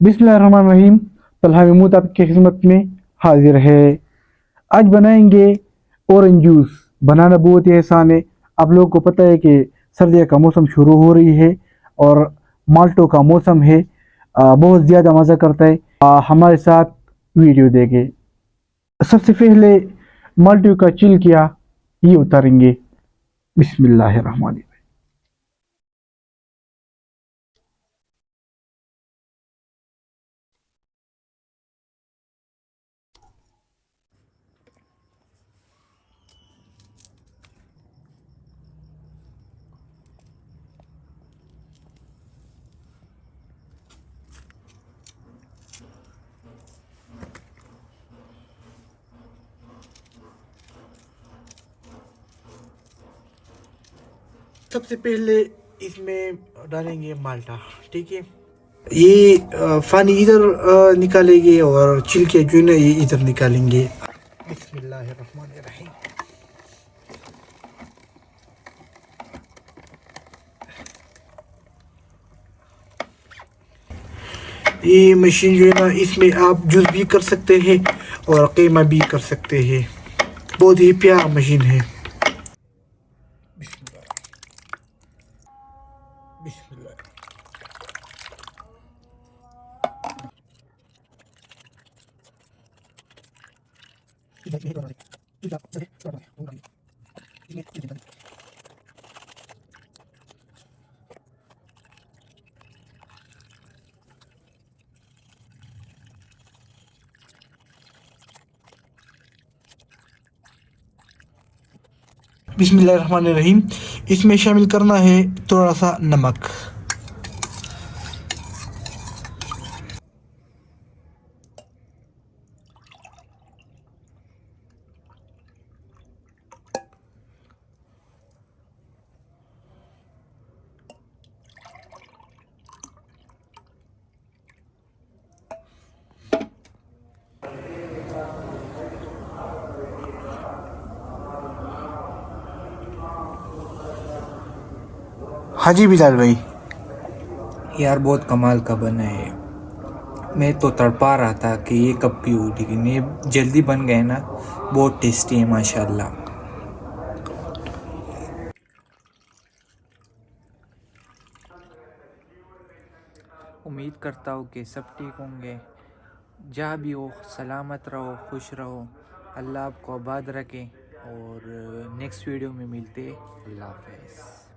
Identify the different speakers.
Speaker 1: بسم اللہ الرحمن الرحیم. طلحہ محمود آپ کی خدمت میں حاضر ہے. آج بنائیں گے اورنج جوس. بنانا بہت ہی آسان ہے. آپ لوگوں کو پتہ ہے کہ سردیوں کا موسم شروع ہو رہی ہے اور مالٹوں کا موسم ہے. بہت زیادہ مزہ کرتا ہے. ہمارے ساتھ ویڈیو دیکھیں. سب سے پہلے مالٹوں کا چل کیا یہ اتاریں گے. بسم اللہ الرحمن الرحیم. سب سے پہلے اس میں ڈالیں گے مالٹا. ٹھیک ہے. یہ پانی ادھر نکالیں گے اور چھلکے جو نا یہ ادھر نکالیں گے. بسم اللہ الرحمن الرحیم. یہ مشین جو ہے نا اس میں آپ جوس بھی کر سکتے ہیں اور قیمہ بھی کر سکتے ہیں. بہت ہی پیارا مشین ہے. بسم اللہ بسم اللہ. بسم اللہ الرحمن الرحیم. اس میں شامل کرنا ہے تھوڑا سا نمک. ہاں جی بلال بھائی.
Speaker 2: یار بہت کمال کا بنا ہے. میں تو تڑپا رہا تھا کہ یہ کب پیوں, لیکن یہ جلدی بن گئے نا. بہت ٹیسٹی ہے ماشاءاللہ. امید کرتا ہوں کہ سب ٹھیک ہوں گے. جہاں بھی ہو سلامت رہو, خوش رہو. اللہ آپ کو آباد رکھے. اور نیکسٹ ویڈیو میں ملتے. اللہ حافظ.